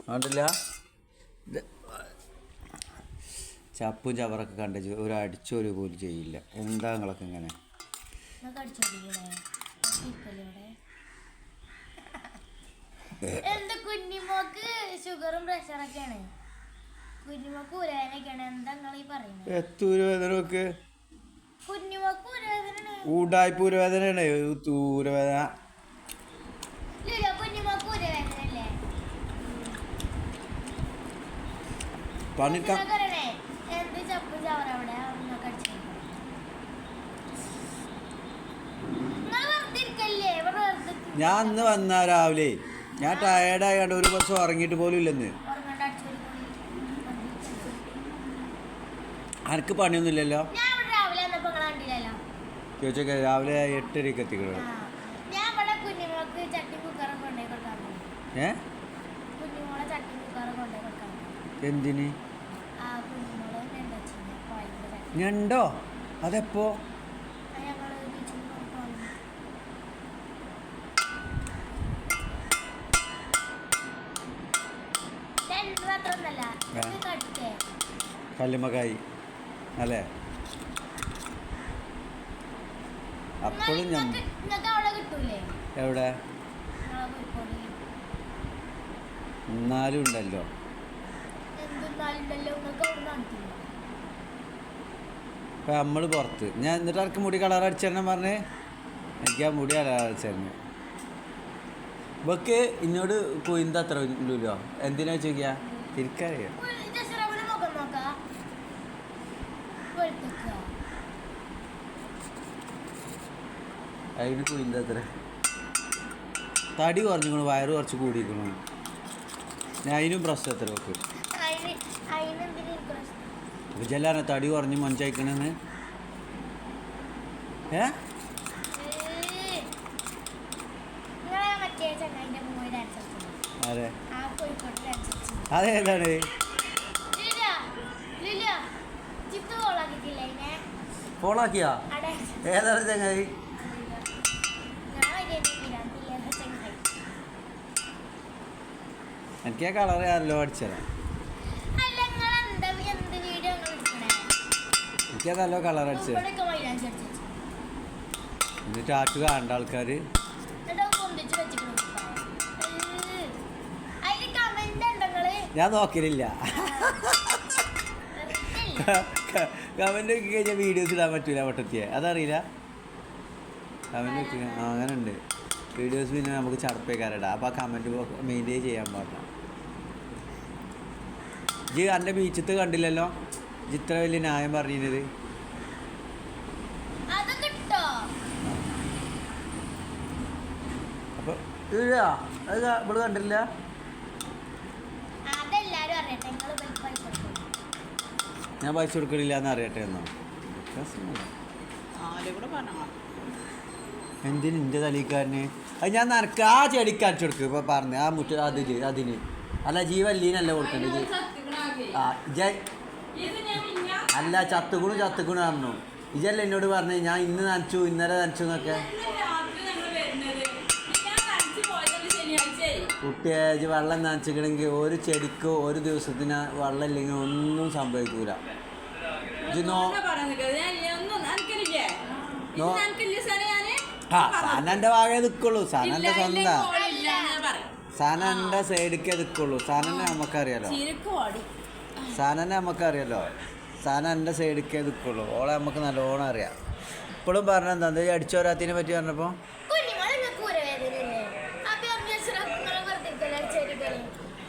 കണ്ടില്ല ചപ്പും ചവറൊക്കെ കണ്ട ഒരു അടിച്ചോര് പോലും ചെയ്യില്ല. എന്താ നിങ്ങളൊക്കെ ഇങ്ങനെ എന്താ കുഞ്ഞിമോക്ക് ഷുഗറും പ്രഷറൊക്കെയാണ്, കുഞ്ഞിമോക്ക് ഊരവേദനയൊക്കെയാണ്. എന്താ നിങ്ങൾ ഈ പറയുന്നത്? എത്തൂരവേദനക്ക് കുഞ്ഞിമോക്ക് ഊരവേദന ഊടായ്പ ഊരവേദനയാണ്. ഊരവേദന കുഞ്ഞിമോക്ക് ഊരവേദനല്ലേ? പണിക്കാം എന്ത് ചപ്പും ചവറ അവിടെ അടിച്ചു. ഞാൻ ഇന്ന് വന്ന രാവിലെ ഞാൻ ടയേർഡായതുകൊണ്ട് ഒരു ബസ് ഉറങ്ങിയിട്ട് പോലും ഇല്ലെന്ന്. അനക്ക് പണിയൊന്നുമില്ലല്ലോ? ചോദിച്ചോക്കെ രാവിലെ 8:30 എത്തിക്കണോ? എന്തിന് ഞണ്ടോ? അതെപ്പോ? കല്ലുമ്മക്കായി അല്ലേ? അപ്പോഴും ഞാൻ എവിടെ എന്നാലും ഉണ്ടല്ലോ. ഇപ്പം നമ്മൾ പുറത്ത് ഞാൻ എന്നിട്ട് ആർക്ക് മുടി കളർ അടിച്ചെണ്ണം പറഞ്ഞേ? എനിക്ക് ആ മുടി കളർ അടിച്ചെണ്ണ ഇവക്ക് ഇന്നോട് കൊയിന്ത അത്ര ഇല്ലല്ലോ. എന്തിനാ ചോദിക്കുക? തിരിക്കറിയാം. അതിന് കൊയിന്ത അത്ര തടി കുറഞ്ഞിക്കണു, വയറ് കുറച്ച് കൂടിയിരിക്കണു. ഞാൻ അതിനും പ്രശ്നം എത്ര വെക്ക് വിജയല്ലാതെ തടി കുറഞ്ഞ് മഞ്ചായിക്കണെന്ന്. അതെ അതേതാണ്? ഫോളാക്കിയാ? ഏതാണ് ചങ്ങായി? എനിക്ക് ആ കളറ് നല്ലോ അടിച്ചതാ. എനിക്കത് നല്ലോ കളർ അടിച്ചത്. എന്നിട്ട് ആക്ക് കാണണ്ട ആൾക്കാർ. ഞാൻ നോക്കലില്ല. കമന്റ് ഒക്കെ കഴിഞ്ഞാൽ വീഡിയോസ് ഇടാൻ പറ്റൂല പൊട്ടത്തിയെ, അതറിയില്ല. കമന്റ് ഒക്കെ അങ്ങനെ ഉണ്ട് വീഡിയോസ്. പിന്നെ നമുക്ക് ചടപ്പേക്കാരടാ. അപ്പോൾ ആ കമന്റ് മെയിൻറ്റെയിൻ ചെയ്യാൻ പാടില്ല. ജി എൻ്റെ ബീച്ചത്ത് കണ്ടില്ലല്ലോ ഇത്ര വലിയ ന്യായം പറഞ്ഞത്. അപ്പൊ അത് ഇവിടെ കണ്ടില്ല. ഞാൻ പൈസ കൊടുക്കണില്ല എന്ന് അറിയട്ടെ എന്നോ? എന്തിന് എൻ്റെ തലീക്കാരന്? അത് ഞാൻ നനക്ക് ആ ചെടിക്ക് അടിച്ചു കൊടുക്കും. ഇപ്പൊ പറഞ്ഞു ആ മുറ്റ അതിന് അല്ല ജീവല്ലീനല്ല കൊടുക്കണ്ടത്. ആ അല്ല ചത്തുകുണു പറഞ്ഞു. ഇജല്ല എന്നോട് പറഞ്ഞു ഞാൻ ഇന്ന് നനച്ചു ഇന്നലെ നനച്ചു എന്നൊക്കെ. കുട്ടിയെ വെള്ളം നനച്ചിക്കണമെങ്കിൽ ഒരു ചെടിക്കോ ഒരു ദിവസത്തിന് വെള്ളം ഇല്ലെങ്കിൽ ഒന്നും സംഭവിക്കൂല. സാനന്റെ ഭാഗമേ നിൽക്കുള്ളൂ. സാനന്റെ സ്വന്തം സാനന്റെ സൈഡിക്കേ നിൽക്കുള്ളൂ. സാനനെ നമുക്കറിയാലോ. സാന എൻ്റെ സൈഡിക്കേ നിൽക്കുള്ളൂ. ഓളെ നമുക്ക് നല്ലോണം അറിയാം. ഇപ്പോഴും പറഞ്ഞെന്താ ഈ അടിച്ചോരാത്തിനെ പറ്റി പറഞ്ഞപ്പോൾ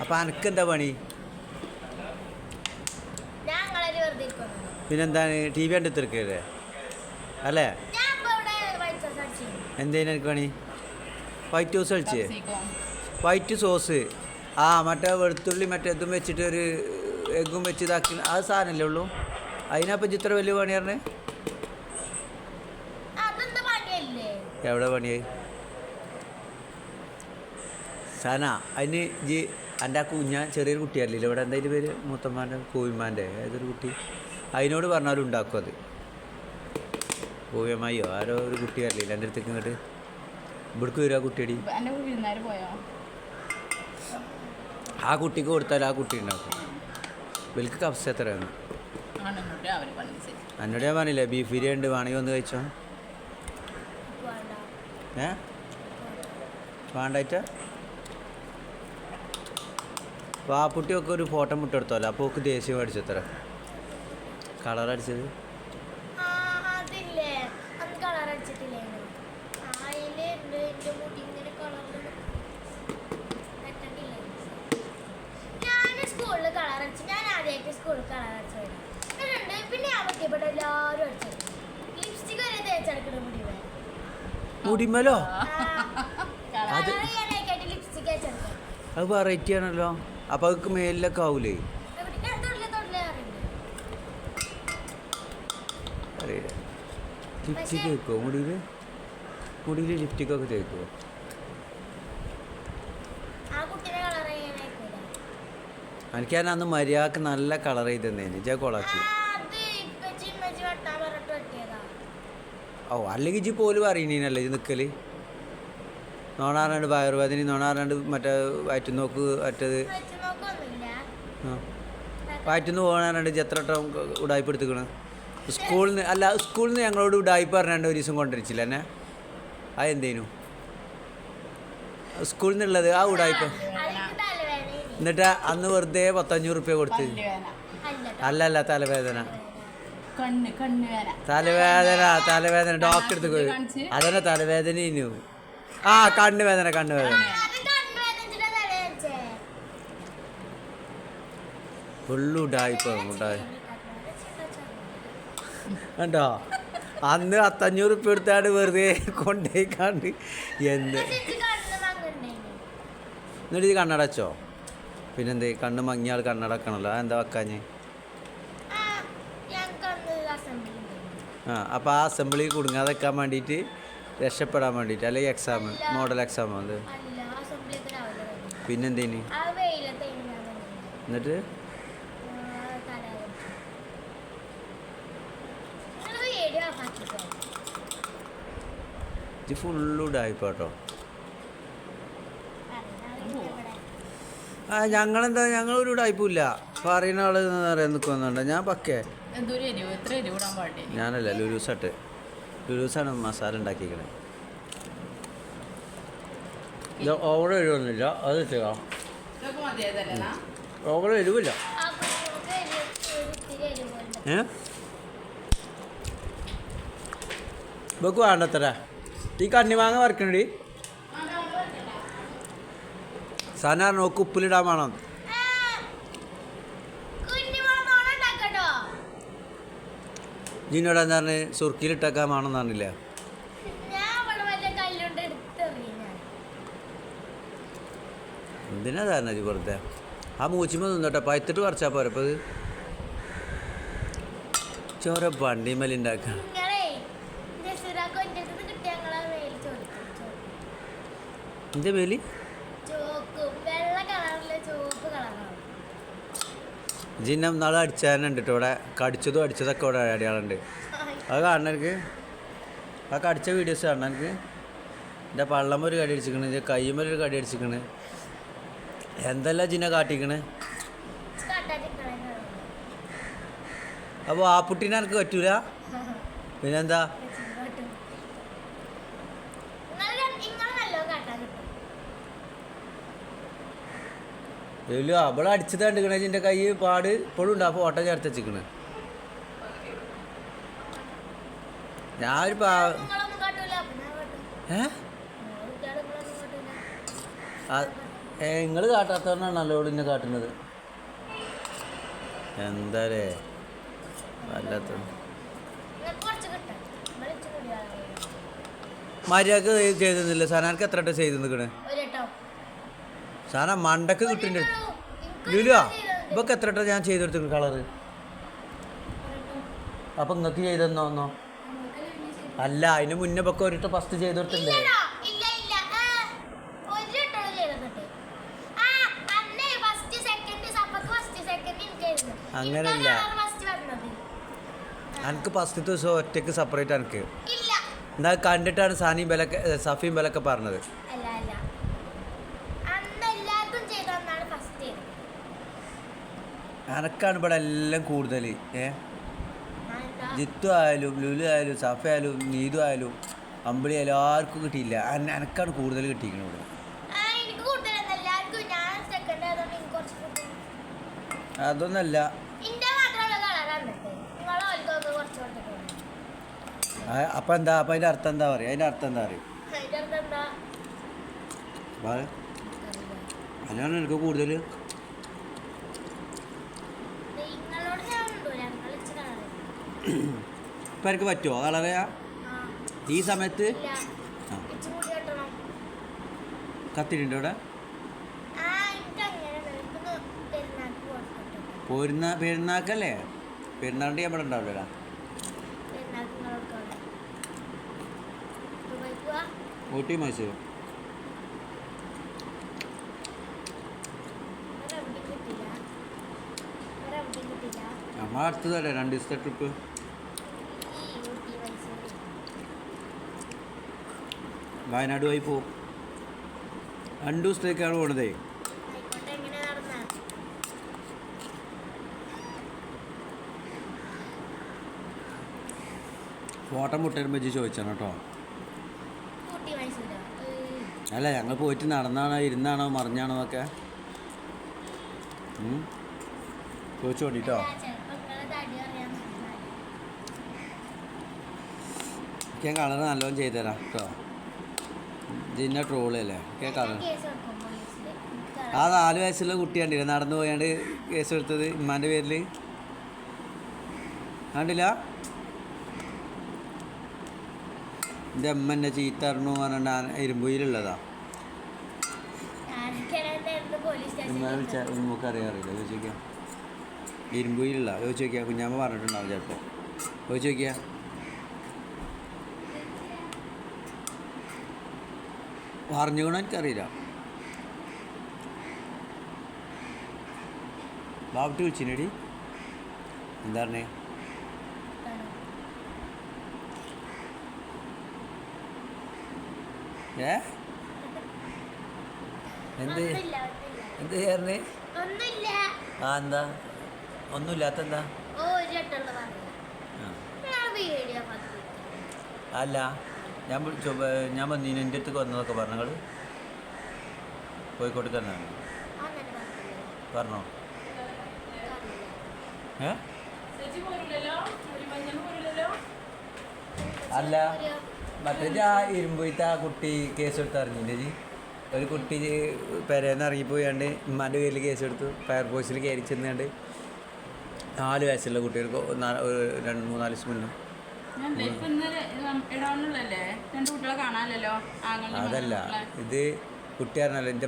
അപ്പം അനക്കെന്താ പണി? പിന്നെന്താണ് TV കണ്ട് തീർക്കരുത് അല്ലേ? എന്തേലും എനിക്ക് പണി? വൈറ്റ് സോസ് കളിച്ചേ? വൈറ്റ് സോസ് ആ മറ്റേ വെളുത്തുള്ളി മറ്റേതും വെച്ചിട്ട് ഒരു എഗ്ഗും വെച്ച് ഇതാക്കി അത് സാധനമല്ലേ ഉള്ളൂ. അതിനപ്പം ഇത്ര വലിയ പണി പറഞ്ഞേ? എവിടെ പണിയായി സാന? അതിന് ജി എൻ്റെ ആ കുഞ്ഞാൻ ചെറിയൊരു കുട്ടിയല്ലേ ഇവിടെ? എന്തായാലും പേര് മൂത്തമ്മാൻ്റെ കോവിമാൻ്റെ ഏതൊരു കുട്ടി, അതിനോട് പറഞ്ഞാലും ഉണ്ടാക്കും. അത് കോവിയമ്മയോ ആരോ ഒരു കുട്ടിയല്ലേ എൻ്റെ അടുത്തേക്ക് ഇങ്ങോട്ട് ഇവിടേക്ക് വരിക കുട്ടിയടി. ആ കുട്ടിക്ക് കൊടുത്താൽ ആ കുട്ടി ഉണ്ടാക്കും. ഇവർക്ക് കപ്സ് എത്രയാണ്? എന്നോട് ഞാൻ പറഞ്ഞില്ലേ ബീഫ് ബിരിയാണി ഉണ്ട്, വേണമെങ്കിൽ ഒന്ന് കഴിച്ചോ. വേണ്ടായിട്ട വാപ്പുട്ടിയൊക്കെ ഒരു ഫോട്ടോ മുട്ടെടുത്തോല്ലോ. അപ്പോൾ ഒക്കെ ദേഷ്യം അടിച്ചെത്ര കളർ അടിച്ചത്. മുടിമലോ? അത് അത് വെറൈറ്റി ആണല്ലോ. അപ്പൊ അതൊക്കെ മേലിലൊക്കെ ആവൂലേ? അറിയില്ല. ലിപ്സ്റ്റിക് തേക്കുമോ മുടിയിൽ? മുടിയിൽ ലിപ്സ്റ്റിക്കൊക്കെ തേക്കുമോ? എനിക്ക് ഞാൻ അന്ന് മര്യാദക്ക് നല്ല കളർ ചെയ്ത് തന്നേന്. ജ കൊളാക്കി. ഓ അല്ലെങ്കിൽ ഇജ്ജ് പോലും അറിയണീനല്ലേ ഇത് നിൽക്കല്. നോണാറാണ്ട് വയറുവേദന, നോണാറാണ്ട് മറ്റേ വയറ്റുന്നോക്ക് മറ്റേത് വയറ്റുന്ന് പോകാനാണ്ട് എത്രട്ടം ഉടായ്പ എടുത്തുക്കണ്. സ്കൂളിൽ നിന്ന് അല്ല, സ്കൂളിൽ നിന്ന് ഞങ്ങളോട് ഉടായ്പ പറഞ്ഞാണ്ട് ഒരു ദിവസം കൊണ്ടുവരിച്ചില്ല എന്നെ. അതെന്തേനു സ്കൂളിൽ നിന്നുള്ളത് ആ ഉടായ്പ? എന്നിട്ട് അന്ന് വെറുതെ 1500 റുപ്യ കൊടുത്ത്. അല്ല തലവേദന തലവേദന ഡോക്ടർ അടുത്ത് പോയി. അതന്നെ തലവേദന ഇനു. ആ കണ്ണുവേദന ഫുള്ളുണ്ടായിപ്പോ കണ്ടോ. അന്ന് 1500 റുപ്യ എടുത്താണ്ട് വെറുതെ കൊണ്ടുപോയിക്കാണ്ട് എന്ത്. എന്നിട്ട് ഇത് കണ്ണടച്ചോ? പിന്നെന്തേ കണ്ണ് മങ്ങിയാൾ കണ്ണടക്കണല്ലോ. അതെന്താ വെക്കാഞ്ഞ്? അപ്പോൾ ആ അസംബ്ലി കുടുങ്ങാതെ വെക്കാൻ വേണ്ടിയിട്ട്, രക്ഷപ്പെടാൻ വേണ്ടിയിട്ട്. അല്ലെങ്കിൽ എക്സാം, മോഡൽ എക്സാം. അത് പിന്നെന്തേന്? എന്നിട്ട് ഇത് ഫുള്ളുണ്ടായിപ്പോട്ടോ. ഞങ്ങളെന്താ, ഞങ്ങളൊരു ടൈപ്പുമില്ല. പറയുന്ന ആള് അറിയാൻ നിൽക്കുന്നുണ്ട്. ഞാൻ പക്കേ ഞാനല്ല ലുലൂസാണ് മസാല ഉണ്ടാക്കിക്കണേ. ഇത് ഓവർ എരിവൊന്നുമില്ല. അത് ചെയ്യാം. ഓവർ എരിവില്ല. ഇവക്ക് വേണ്ടത്ര. ഈ കണ്ണിമാങ്ങ വറക്കണടി. സാധാരണ നോക്ക് ഉപ്പിലിടാൻ വേണം. ജിന്നോട് എന്താ പറഞ്ഞ് സുർക്കിയിലിട്ടേക്കാൻ വേണമെന്ന് പറഞ്ഞില്ല. എന്തിനാ ധാരണ ജി വെറുതെ? ആ മൂച്ചിമ്മ നിന്നോട്ടെ, പഴുത്തിട്ട് പറിച്ചാൽ പോരെ. അപ്പോൾ ഇത് ചോര വണ്ടിമേലുണ്ടാക്കാം. എൻ്റെ മേലി ജിന്ന നാളെ അടിച്ചാനുണ്ട് കേട്ടോ. ഇവിടെ അടിച്ചതൊക്കെ ഇവിടെ അടയാളുണ്ട്. അത് കാണണം എനിക്ക്. ആ കടിച്ച വീഡിയോസ് കാണണം എനിക്ക്. എൻ്റെ പള്ളമ്മ ഒരു കടി അടിച്ചിക്കണ്, എൻ്റെ കയ്യുമ്മ ഒരു കടി അടിച്ചിക്കണ്. എന്തെല്ലാം ജിന്ന കാട്ടിക്കണ്. അപ്പോൾ ആ പുട്ടീനെ എനിക്ക് പറ്റൂല. പിന്നെന്താ? ഇല്ല, അവളെ അടിച്ചത് കണ്ടിക്കണേ. എൻ്റെ കൈ പാട് ഇപ്പോഴും ഉണ്ട്. ആ ഫോട്ടോ ചേർത്ത് വെച്ചിക്കണ്. ഞാനൊരു നിങ്ങൾ കാട്ടാത്തവരാണല്ലോ ഓൾ എന്നെ കാട്ടുന്നത്. എന്താ വല്ലാത്ത മര്യാദക്ക് ചെയ്തെന്നില്ല. സാധനക്ക് എത്ര വട്ടം ചെയ്ത് നിൽക്കണേ? സാധനം മണ്ടക്ക് കിട്ടുന്നുണ്ട്. ലുലുവാ ഇപ്പൊക്കെ എത്ര വട്ടം ഞാൻ ചെയ്തെടുത്തു കളറ്. അപ്പം നിങ്ങൾക്ക് ചെയ്തെന്നോ? അല്ല, അതിന് മുന്നേ ഒക്കെ ഒരിട്ട് ഫസ്റ്റ് ചെയ്തെടുത്തില്ലേ? അങ്ങനല്ല, എനിക്ക് ഫസ്റ്റ് ദിവസം ഒറ്റക്ക് സെപ്പറേറ്റ്. എനിക്ക് എന്താ കണ്ടിട്ടാണ് സാനിയും ബലൊക്കെ സഫിയും ബലൊക്കെ പറഞ്ഞത്. എനക്കാണ് ഇവിടെ എല്ലാം കൂടുതൽ ജിത്തു ആയാലും ലുലു ആയാലും സഫ ആയാലും നീതു ആയാലും അമ്പിളി ആയാലും ആർക്കും കിട്ടിയില്ല എനക്കാണ് കൂടുതൽ കിട്ടിയിരിക്കുന്നത് ഇവിടെ. അതൊന്നല്ല, അപ്പം എന്താ, അപ്പം അതിൻ്റെ അർത്ഥം എന്താ പറയുക? അതിൻ്റെ അർത്ഥം എന്താ അറിയും? അതിനാണ് എനിക്ക് കൂടുതൽ. ഇപ്പം എനിക്ക് പറ്റുമോ കളറയാ ഈ സമയത്ത്? കത്തിരിണ്ടോ ഇവിടെ? പെരുന്നാക്കല്ലേ? പെരുന്നാളിൻ്റെ ഞാൻ ഇവിടെ ഉണ്ടാവില്ല. ഊട്ടി മൈസൂർ നമ്മളെ അടുത്തതല്ലേ 2 ദിവസത്തെ ട്രിപ്പ്. വയനാട് പോയി പോവും. 2 ദിവസത്തേക്കാണ് പോണതേ. ഫോട്ടോ മുട്ടരുമ്പോ ചോദിച്ചാണ് കേട്ടോ. അല്ല, ഞങ്ങൾ പോയിട്ട് നടന്നാണോ ഇരുന്നാണോ മറിഞ്ഞാണോ എന്നൊക്കെ ചോദിച്ചോണ്ടിട്ടോ. ഞാൻ കളർ നല്ലോണം ചെയ്തുതരാം കേട്ടോ. ഇതിന്നെ ട്രോളല്ലേ കളർ. ആ 4 വയസ്സുള്ള കുട്ടി കണ്ടില്ല നടന്നു പോയാണ്ട് കേസ് എടുത്തത് ഉമ്മാൻ്റെ പേരിൽ? കണ്ടില്ല? എൻ്റെ അമ്മ എന്നെ ചീത്ത അറിഞ്ഞു പറഞ്ഞാൽ ഇരുമ്പുയിലുള്ളതാ. നമുക്ക് അറിയാറില്ല. ചോദിച്ചോക്കിയാ ഇരുമ്പുയിലുള്ള ചോദിച്ചോക്കിയാ കുഞ്ഞാമ്മ പറഞ്ഞിട്ടുണ്ടാവും ചിലപ്പോൾ. ചോദിച്ചോക്കിയാ പറഞ്ഞുകൊണ്ടോ എനിക്കറിയില്ല. ബാബുട്ടി വിളിച്ചിനേടി. എന്താ പറഞ്ഞേ? എന്ത് ചേർന്ന്? ആ എന്താ ഒന്നുമില്ലാത്ത എന്താ? അല്ല, ഞാൻ വന്നീന് എൻ്റെ അടുത്തേക്ക് വന്നതൊക്കെ പറഞ്ഞങ്ങൾ കോഴിക്കോട്ട് തന്നെ പറഞ്ഞോ? അല്ല, മറ്റേ ആ ഇരുമ്പൊയ്ത്ത് ആ കുട്ടി കേസ് എടുത്ത് അറിഞ്ഞില്ലേ ജി? ഒരു കുട്ടി പെരേന്ന് ഇറങ്ങിപ്പോയാണ്ട് ഉമ്മാൻ്റെ പേരിൽ കേസെടുത്തു. ഫയർഫോഴ്സിൽ കയറി ചെന്നുകൊണ്ട് 4 വയസ്സുള്ള കുട്ടികൾക്ക് 2-3 ദിവസം മുന്നേ. അതല്ല, ഇത് കുട്ടി പറഞ്ഞല്ലോ എൻ്റെ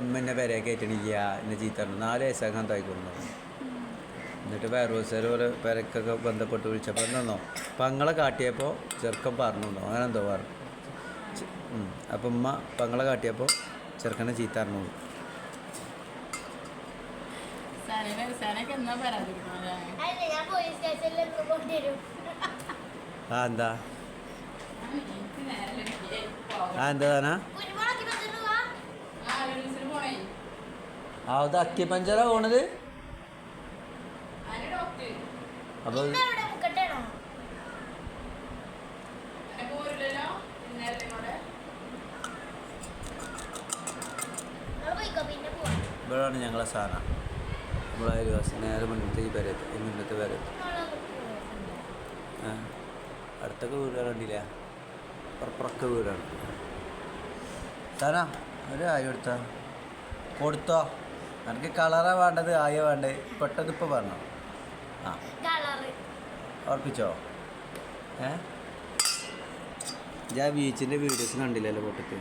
അമ്മ എന്നെ പെരയെ കയറ്റണില്ല, എന്നെ ചീത്ത പറഞ്ഞു. 4 വയസ്സാക്കാൻ തായിക്കൊണ്ടു. എന്നിട്ട് ഫയർഫോഴ്സുകാർ പോലെ പെരക്കൊക്കെ ബന്ധപ്പെട്ട് വിളിച്ചപ്പോൾ എന്നോ പങ്ങളെ കാട്ടിയപ്പോൾ ചെറുക്കൻ പറഞ്ഞോ അങ്ങനെ എന്തോ പറഞ്ഞു. അപ്പം ഉമ്മ പങ്ങളെ കാട്ടിയപ്പോൾ ചെറുക്കനെ ചീത്ത അറിഞ്ഞു. ആ എന്താ താനാ അത് അക്കിപ്പഞ്ചറാ പോണത്? അപ്പോൾ ഇവിടെയാണ് ഞങ്ങളെ സാധനം. നമ്മളെ അയൽവാസി നേരെ മുന്നത്തെ ഈ പേരത്ത്, ഈ മുന്നത്തെ പേരത്ത്. അടുത്തൊക്കെ വീടുകൾ കണ്ടില്ല, പുറപ്പുറക്കെ വീടാണ്. സാധന ഒരു ആയി കൊടുത്തോ. എനിക്ക് കളറാ വേണ്ടത് ആയോ വേണ്ടത്? പെട്ടെന്ന് ഇപ്പോൾ പറഞ്ഞോ. ആ ഉറപ്പിച്ചോ? ഞാൻ ബീച്ചിൻ്റെ വീഡിയോസ് കണ്ടില്ലല്ലോ പൊട്ടത്ത്.